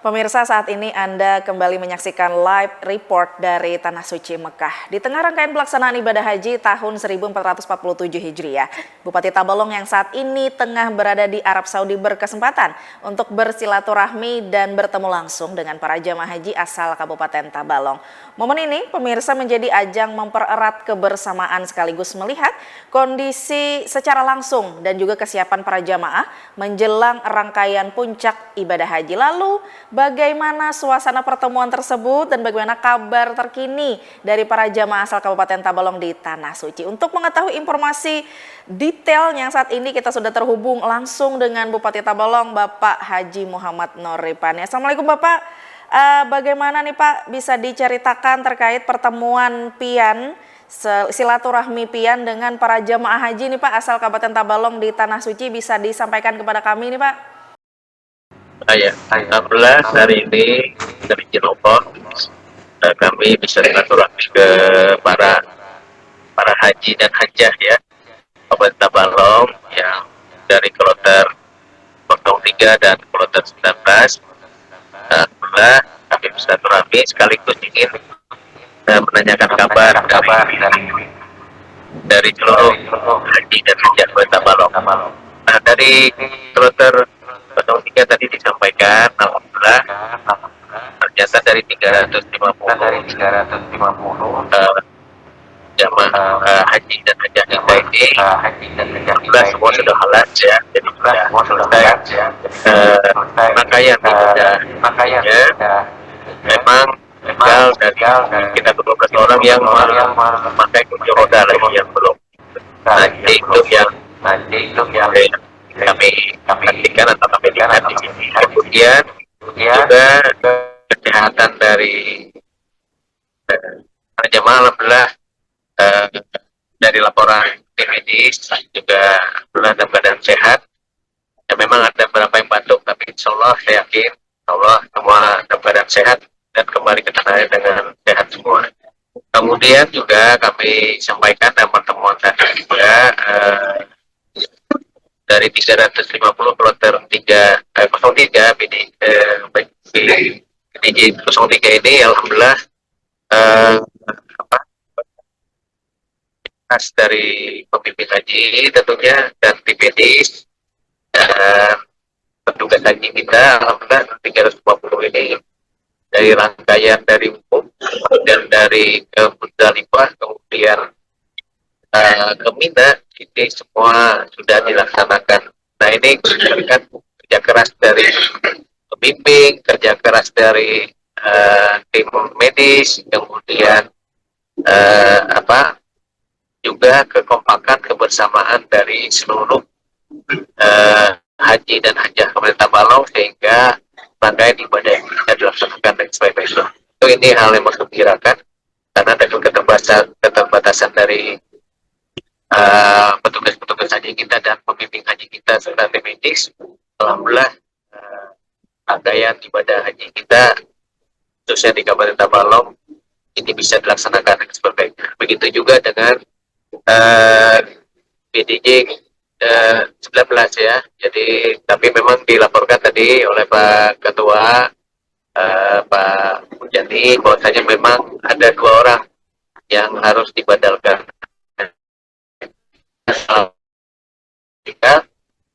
Pemirsa, saat ini Anda kembali menyaksikan live report dari Tanah Suci Mekah. Di tengah rangkaian pelaksanaan ibadah haji tahun 1447 Hijriah, Bupati Tabalong yang saat ini tengah berada di Arab Saudi berkesempatan untuk bersilaturahmi dan bertemu langsung dengan para jamaah haji asal Kabupaten Tabalong. Momen ini, pemirsa, menjadi ajang mempererat kebersamaan sekaligus melihat kondisi secara langsung dan juga kesiapan para jamaah menjelang rangkaian puncak ibadah haji. Lalu, bagaimana suasana pertemuan tersebut dan bagaimana kabar terkini dari para jamaah asal Kabupaten Tabalong di Tanah Suci? Untuk mengetahui informasi detailnya saat ini kita sudah terhubung langsung dengan Bupati Tabalong, Bapak Haji Muhammad Norripani. Assalamualaikum Bapak. Bagaimana nih Pak, bisa diceritakan terkait pertemuan Pian, silaturahmi Pian dengan para jamaah haji nih Pak asal Kabupaten Tabalong di Tanah Suci, bisa disampaikan kepada kami nih Pak? Ya, alhamdulillah hari ini dari Cilopo kami bisa silaturahmi ke para haji dan hajah ya Kabupaten Tabalong yang dari kloter 03 dan kloter 19. Alhamdulillah kami bisa silaturahmi sekaligus ingin menanyakan kabar dari seluruh haji dan hajah Kabupaten Tabalong. Nah, dari kloter 03 tadi disampaikan, alhamdulillah ternyata dari 350 jamaah haji dan hajah kita ini alhamdulillah semua sudah halal ya, jadi sudah selesai rangkaian ibadahnya. Memang tinggal dari kita 12 orang yang memakai kunci roda lagi yang belum. Nanti itu yang kami pastikan atau kami lihat di sini. Kemudian juga kesehatan dari para jemaah alhamdulillah dari laporan tim medis juga alhamdulillah dalam keadaan sehat. Ya, memang ada beberapa yang batuk, tapi insya Allah saya yakin insya Allah semua dalam keadaan sehat dan kembali ke tanah air dengan sehat semua. Kemudian juga kami sampaikan dalam pertemuan tadi juga dari 350 kloter 03 BDJ 03 ini alhamdulillah khas dari pemimpin haji tentunya dan tim medis dan petugas haji kita alhamdulillah 350 ini dari rangkaian dari umum dan dari Muzdalifah kemudian ke Mina ini semua sudah dilaksanakan. Nah ini kan kerja keras dari pembimbing, kerja keras dari tim medis, kemudian juga kekompakan kebersamaan dari seluruh haji dan hajah Kabupaten Tabalong sehingga rangkaian ibadah ini bisa dilaksanakan dengan sebaik-baiknya. Itu ini hal yang menggembirakan karena dengan keterbatasan dari petugas-petugas haji kita dan pembimbing haji kita serta tim medis, alhamdulillah rangkaian ibadah haji kita khususnya di Kabupaten Tabalong ini bisa dilaksanakan dengan sebaik-baiknya. Begitu juga dengan BDJ 19 ya. Jadi tapi memang dilaporkan tadi oleh Pak Ketua Pak Mujani bahwasanya memang ada 2 orang yang harus dibadalkan.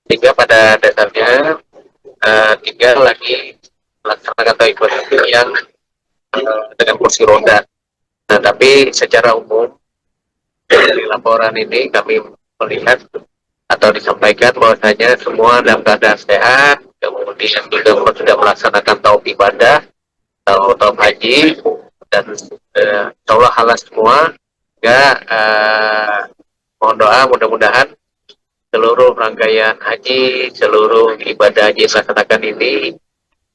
Sehingga pada dasarnya tinggal lagi melaksanakan ibadah yang dengan kursi roda. Nah, tapi secara umum dari laporan ini kami melihat atau disampaikan bahwasanya semua dalam keadaan sehat, kemudian juga sudah melaksanakan tauf ibadah atau tauf haji dan insya Allah halal semua. Mohon doa mudah-mudahan seluruh rangkaian haji, seluruh ibadah haji yang dilaksanakan ini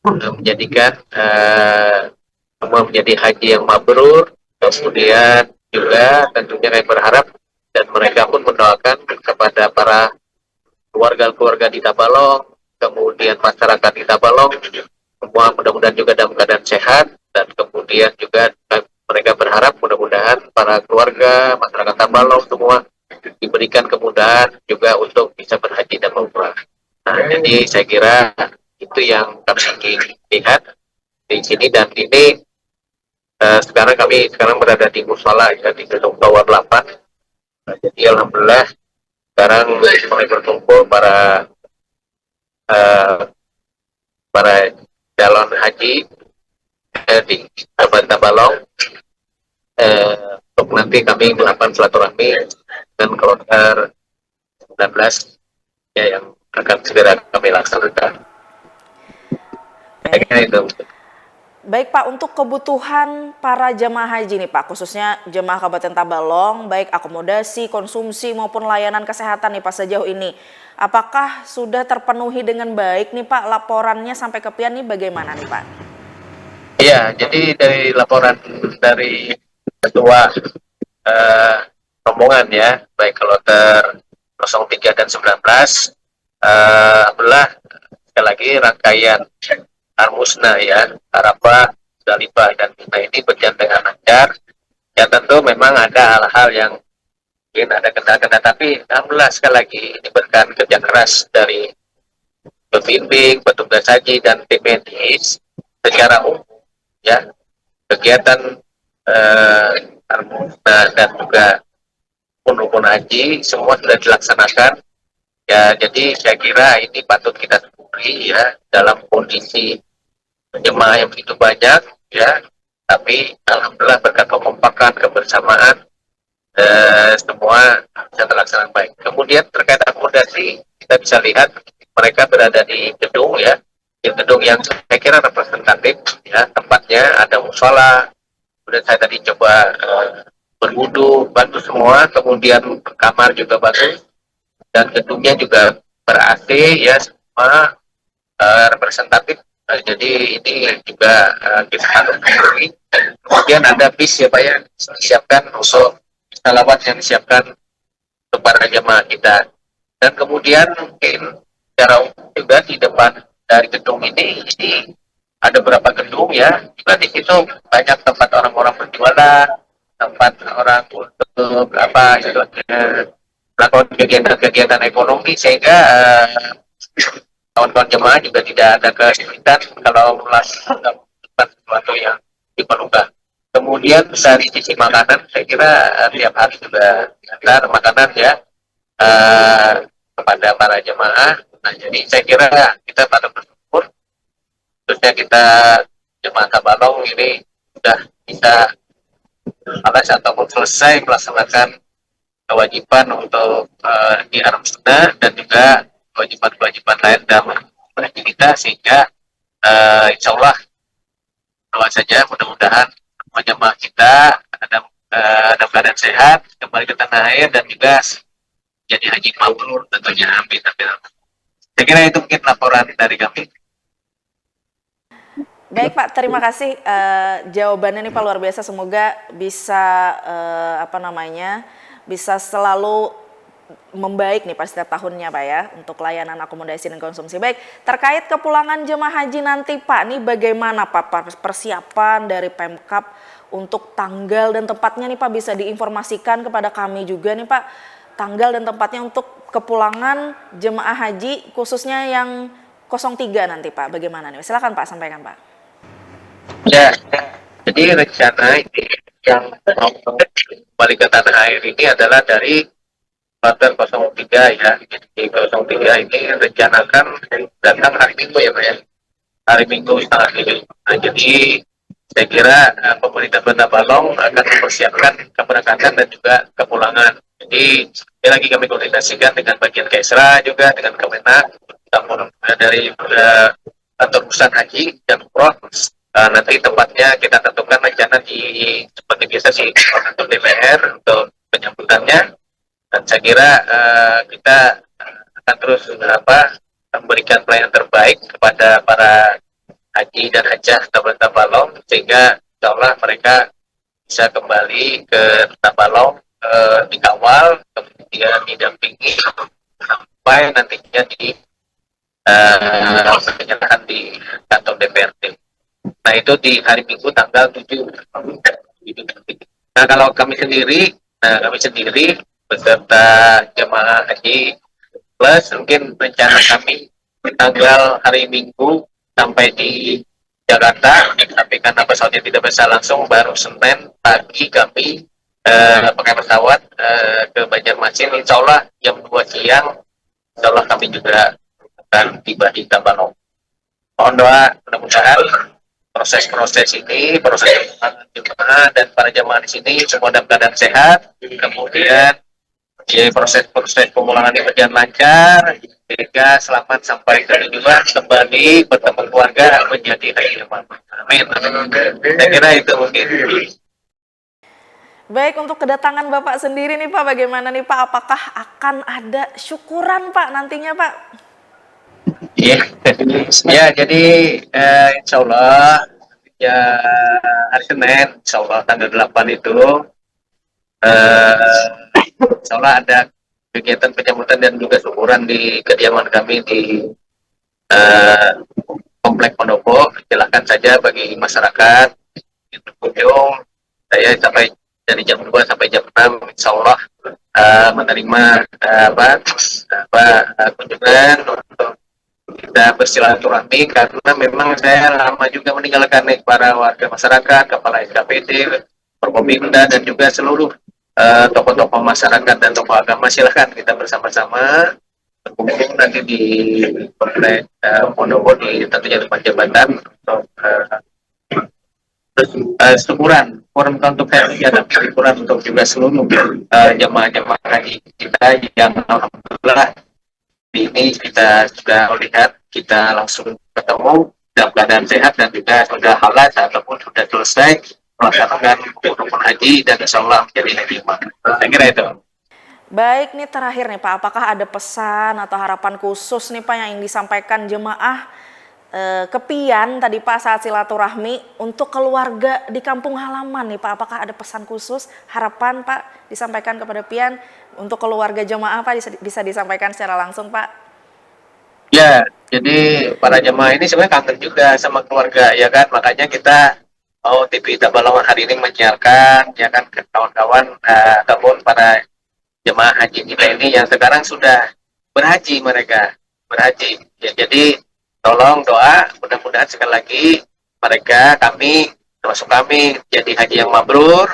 menjadikan semua menjadi haji yang mabrur. Kemudian juga tentunya kami berharap dan mereka pun mendoakan kepada para keluarga di Tabalong, kemudian masyarakat di Tabalong, semua mudah-mudahan juga dalam keadaan sehat dan kemudian juga mereka berharap mudah-mudahan para keluarga masyarakat Tabalong semua diberikan kemudahan juga untuk bisa berhaji dan umrah. Nah, jadi saya kira itu yang kami ingin lihat di sini. Dan ini sekarang berada di musola ya, di gedung Tower 8. Jadi alhamdulillah sekarang mulai berkumpul eh, para calon haji di Kabupaten Tabalong, untuk nanti kami melakukan silaturahmi dan kloter 19 ya, yang akan segera kami laksanakan. Kayaknya itu. Baik Pak, untuk kebutuhan para jemaah haji nih Pak, khususnya jemaah Kabupaten Tabalong, baik akomodasi, konsumsi maupun layanan kesehatan nih Pak sejauh ini, apakah sudah terpenuhi dengan baik nih Pak? Laporannya sampai ke Pian nih bagaimana nih Pak? Iya, jadi dari laporan dari ketua rombongan ya, baik kloter 03 dan 19, alhamdulillah sekali lagi rangkaian Armusna ya, Arafah, Musdalifah dan Mina ini berjalan dengan lancar. Ya tentu memang ada hal-hal yang mungkin ada kendala-kendala, tapi alhamdulillah sekali lagi ini berkat kerja keras dari pembimbing, petugas haji dan tim medis secara umum ya, kegiatan Armusna dan juga rukun haji semua sudah dilaksanakan ya. Jadi saya kira ini patut kita syukuri ya, dalam kondisi jemaah yang begitu banyak ya, tapi alhamdulillah berkat kekompakan, kebersamaan, semua bisa terlaksana baik. Kemudian terkait akomodasi, kita bisa lihat mereka berada di gedung ya, di gedung yang saya kira representatif ya, tempatnya ada musola, kemudian saya tadi coba berwudu, bantu semua, kemudian kamar juga bagus, dan gedungnya juga ber-AC ya, semua representatif. Jadi ini juga kita harus akui. Kemudian ada bis ya Pak ya, disiapkan untuk salawat yang disiapkan kepada jemaah kita. Dan kemudian mungkin secara umum juga di depan dari gedung ini ada beberapa gedung ya, juga di situ banyak tempat orang-orang berjualan, tempat orang untuk apa istilahnya melakukan kegiatan-kegiatan ekonomi, sehingga kawan-kawan jemaah juga tidak ada kesulitan kalau melakukan sesuatu yang diperlukan. Kemudian dari sisi makanan, saya kira tiap hari juga ada makanan ya kepada para jemaah. Nah, jadi saya kira kita pada bersyukur, khususnya kita jemaah Tabalong ini sudah bisa alas ataupun selesai melaksanakan kewajiban untuk di Arab dan juga kewajiban-kewajiban lain dalam haji kita, sehingga insya Allah doa saja mudah-mudahan jemaah kita ada keadaan sehat, kembali ke tanah air, dan juga jadi haji mabrur tentunya. Amin. Saya kira itu mungkin laporan dari kami. Baik Pak, terima kasih jawabannya nih Pak, luar biasa. Semoga bisa bisa selalu membaik nih Pak setiap tahunnya Pak ya, untuk layanan akomodasi dan konsumsi. Baik, terkait kepulangan jemaah haji nanti Pak, nih bagaimana Pak persiapan dari Pemkab untuk tanggal dan tempatnya nih Pak, bisa diinformasikan kepada kami juga nih Pak, tanggal dan tempatnya untuk kepulangan jemaah haji khususnya yang 03 nanti Pak, bagaimana nih? Silakan Pak, sampaikan Pak. Ya, jadi rencana ini yang mau kembali ke tanah air ini adalah dari kloter 03 ya. Jadi 03 ini rencanakan datang hari Minggu ya Pak ya. Hari Minggu setengah 7. Nah, jadi saya kira pemerintah Kota Balong akan mempersiapkan keberangkatan dan juga kepulangan. Jadi lagi kami koordinasikan dengan bagian Kesra juga dengan Kemenak, dari kantor pusat haji dan umroh. Nanti tempatnya kita tentukan rencana seperti biasa sih untuk DPR untuk penyambutannya, dan saya kira kita akan terus memberikan pelayanan terbaik kepada para haji dan hajah Kabupaten Tabalong, sehingga insya Allah mereka bisa kembali ke Tabalong, dikawal, kemudian didampingi sampai nantinya di penyerahan di kantor DPRD. Nah, itu di hari Minggu tanggal 7. Nah, kalau kami sendiri beserta jemaah haji plus, mungkin rencana kami di tanggal hari Minggu sampai di Jakarta, tapi karena pesawatnya tidak bisa langsung, baru Senin pagi kami pakai pesawat ke Banjarmasin. Insya Allah jam 2 siang, insya Allah kami juga akan tiba di Tabalong. Mohon doa, mudah-mudahan proses-proses ini, proses jemaah dan para jemaah di sini semua dalam keadaan sehat, kemudian proses-proses pemulangan ini berjalan lancar, sehingga selamat sampai tujuan, kembali bertemu keluarga menjadi haji yang mabrur. Amin. Saya kira itu mungkin. Baik, untuk kedatangan Bapak sendiri nih Pak, bagaimana nih Pak? Apakah akan ada syukuran Pak nantinya Pak? Ya, ya jadi insya Allah ya hari Senin, insya Allah tanggal 8 itu insya Allah ada kegiatan penyambutan dan juga syukuran di kediaman kami di eh, Komplek Pendopo. Silakan saja bagi masyarakat yang berkunjung. Saya sampai dari jam 2 sampai jam 6 insya Allah menerima kunjungan untuk kita bersilaturahmi, karena memang saya lama juga meninggalkan para warga masyarakat, kepala SKPD, Forkopimda, dan juga seluruh tokoh-tokoh masyarakat dan tokoh agama. Silahkan kita bersama-sama berkumpul nanti di Komplek Pondowo, di tentunya depan jabatan untuk syukuran forum untuk saya dan syukuran untuk juga seluruh jemaah-jemaah haji kita yang alhamdulillah ini kita sudah lihat, kita langsung ketemu dalam keadaan sehat dan juga sudah halal ataupun sudah selesai melaksanakan rukun haji dan insya Allah menjadi haji yang mabrur. Saya kira itu. Baik, nih terakhir nih Pak, apakah ada pesan atau harapan khusus nih Pak yang ingin disampaikan jemaah kepian tadi Pak saat silaturahmi untuk keluarga di kampung halaman nih Pak? Apakah ada pesan khusus, harapan Pak disampaikan kepada pian untuk keluarga jemaah Pak, bisa disampaikan secara langsung Pak? Ya, jadi para jemaah ini sebenarnya kangen juga sama keluarga ya kan, makanya kita mau TV Tabalongan hari ini menyiarkan ya kan ke kawan-kawan ataupun para jemaah haji kita ini yang sekarang sudah berhaji, mereka berhaji ya. Jadi tolong doa, mudah-mudahan sekali lagi mereka, kami, termasuk kami, jadi haji yang mabrur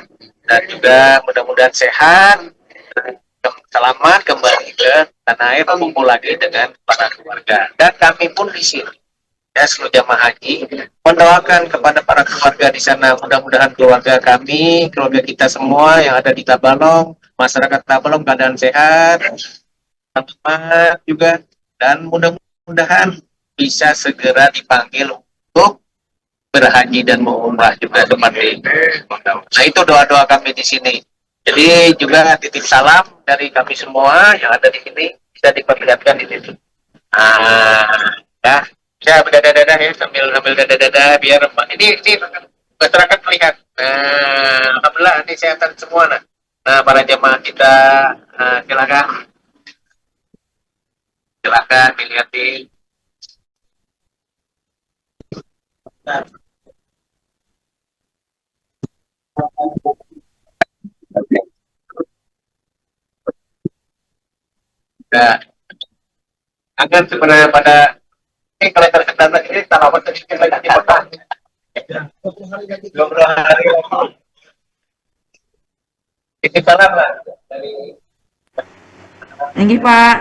dan juga mudah-mudahan sehat, selamat kembali ke tanah air, berkumpul lagi dengan para keluarga. Dan kami pun di sini, ya seluruh jamaah haji, mendoakan kepada para keluarga di sana, mudah-mudahan keluarga kami, keluarga kita semua yang ada di Tabalong, masyarakat Tabalong keadaan sehat, selamat juga, dan mudah-mudahan bisa segera dipanggil untuk berhaji dan umrah juga seperti itu. Nah itu doa-doa kami di sini. Jadi juga titip salam dari kami semua yang ada di sini, bisa diperlihatkan di situ. Ya, bisa berdadah-dadah ya, sambil dadah-dadah biar ini masyarakat melihat. Alhamdulillah ini sehatan semua. Nah para jemaah kita silakan dilihat di. Nah, agar sebenarnya pada ini kalau terkendala ini tanaman sedikit lagi dipotong. 20 hari. Ini salah Pak. Tinggi Pak.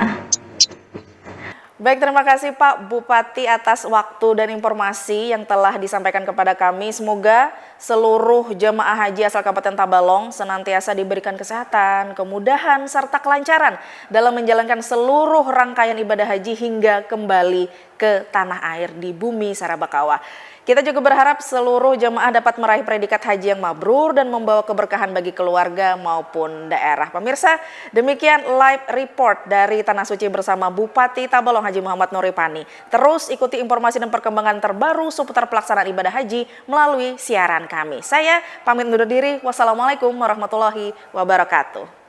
Baik, terima kasih Pak Bupati atas waktu dan informasi yang telah disampaikan kepada kami. Semoga seluruh jemaah haji asal Kabupaten Tabalong senantiasa diberikan kesehatan, kemudahan, serta kelancaran dalam menjalankan seluruh rangkaian ibadah haji hingga kembali ke tanah air di bumi Sarabakawa. Kita juga berharap seluruh jemaah dapat meraih predikat haji yang mabrur dan membawa keberkahan bagi keluarga maupun daerah. Pemirsa, demikian live report dari Tanah Suci bersama Bupati Tabalong Haji Muhammad Nuripani. Terus ikuti informasi dan perkembangan terbaru seputar pelaksanaan ibadah haji melalui siaran kami. Saya pamit undur diri. Wassalamualaikum warahmatullahi wabarakatuh.